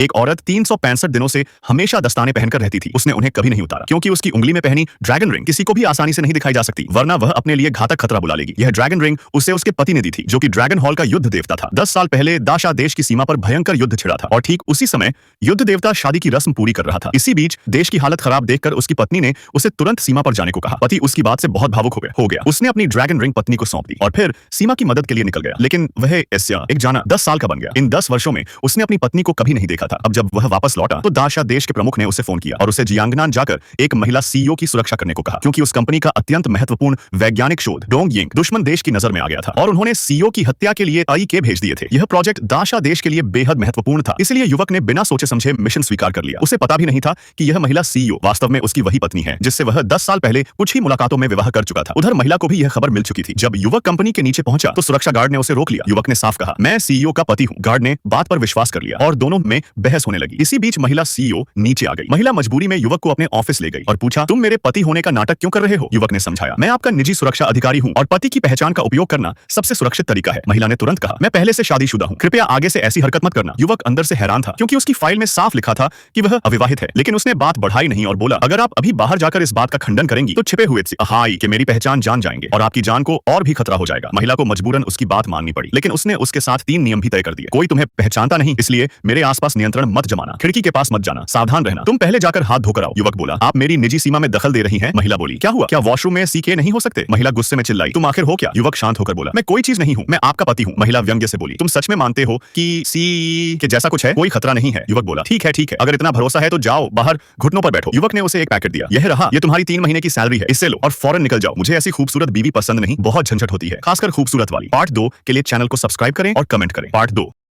एक औरत 365 दिनों से हमेशा दस्ताने पहनकर रहती थी। उसने उन्हें कभी नहीं उतारा क्योंकि उसकी उंगली में पहनी ड्रैगन रिंग किसी को भी आसानी से नहीं दिखाई जा सकती, वरना वह अपने लिए घातक खतरा बुला लेगी। यह ड्रैगन रिंग उसे उसके पति ने दी थी, जो कि ड्रैगन हॉल का युद्ध देवता था। 10 साल पहले दाशा देश की सीमा पर भयंकर युद्ध छिड़ा था और ठीक उसी समय युद्ध देवता शादी की रस्म पूरी कर रहा था। इसी बीच देश की हालत खराब देखकर उसकी पत्नी ने उसे तुरंत सीमा पर जाने को कहा। पति उसकी बात से बहुत भावुक हो गया। उसने अपनी ड्रैगन रिंग पत्नी को सौंप दी और फिर सीमा की मदद के लिए निकल गया। लेकिन वह एशिया एक जाना 10 साल का बन गया। इन 10 वर्षों में उसने अपनी पत्नी को कभी नहीं देखा था। अब जब वह वापस लौटा तो दाशा देश के प्रमुख ने उसे फोन किया और उसे जियांगनान जाकर एक महिला सीईओ की सुरक्षा करने को कहा, क्योंकि उस कंपनी का अत्यंत महत्वपूर्ण वैज्ञानिक शोध डोंगयिंग दुश्मन देश की नजर में आ गया था और उन्होंने सीईओ की हत्या के लिए आईके भेज दिए थे। यह प्रोजेक्ट दाशा देश के लिए बेहद महत्वपूर्ण था, इसलिए युवक ने बिना सोचे समझे मिशन स्वीकार कर लिया। उसे पता भी नहीं था कि यह महिला सीईओ वास्तव में उसकी वही पत्नी है जिससे वह 10 साल पहले कुछ ही मुलाकातों में विवाह कर चुका था। उधर महिला को भी यह खबर मिल चुकी थी। जब युवक कंपनी के नीचे पहुंचा तो सुरक्षा गार्ड ने उसे रोक लिया। युवक ने साफ कहा, मैं सीईओ का पति हूं। गार्ड ने बात पर विश्वास कर लिया और दोनों में बहस होने लगी। इसी बीच महिला सीईओ नीचे आ गई। महिला मजबूरी में युवक को अपने ऑफिस ले गई और पूछा, तुम मेरे पति होने का नाटक क्यों कर रहे हो? युवक ने समझाया, मैं आपका निजी सुरक्षा अधिकारी हूं और पति की पहचान का उपयोग करना सबसे सुरक्षित तरीका है। महिला ने तुरंत कहा, मैं पहले से शादीशुदा हूं, कृपया आगे से ऐसी हरकत मत करना। युवक अंदर से हैरान था क्योंकि उसकी फाइल में साफ लिखा था कि वह अविवाहित है, लेकिन उसने बात बढ़ाई नहीं और बोला, अगर आप अभी बाहर जाकर इस बात का खंडन करेंगी तो छिपे हुए हाई कि मेरी पहचान जान जाएंगे और आपकी जान को और भी खतरा हो जाएगा। महिला को मजबूरन उसकी बात माननी पड़ी, लेकिन उसने उसके साथ 3 नियम भी तय कर दिए। कोई तुम्हें पहचानता नहीं, इसलिए मेरे आसपास नियंत्रण मत जमाना, खिड़की के पास मत जाना, सावधान रहना, तुम पहले जाकर हाथ धोकर आओ। युवक बोला, आप मेरी निजी सीमा में दखल दे रही हैं। महिला बोली, क्या हुआ? क्या वॉशरूम में सीके नहीं हो सकते? महिला गुस्से में चिल्लाई, तुम आखिर हो क्या? युवक शांत होकर बोला, मैं कोई चीज नहीं हूं, मैं आपका पति हूं। महिला व्यंग्य से बोली, तुम सच में मानते हो कि सी के जैसा कुछ है? कोई खतरा नहीं है। युवक बोला, ठीक है, अगर इतना भरोसा है तो जाओ बाहर घुटनों पर बैठो। युवक ने उसे एक पैकेट दिया, यह रहा, ये तुम्हारी 3 महीने की सैलरी है, इससे लो और फौरन निकल जाओ। मुझे ऐसी खूबसूरत बीवी पसंद नहीं, बहुत झंझट होती है, खासकर खूबसूरत वाली। पार्ट 2 के लिए चैनल को सब्सक्राइब करें और कमेंट करें। पार्ट 2।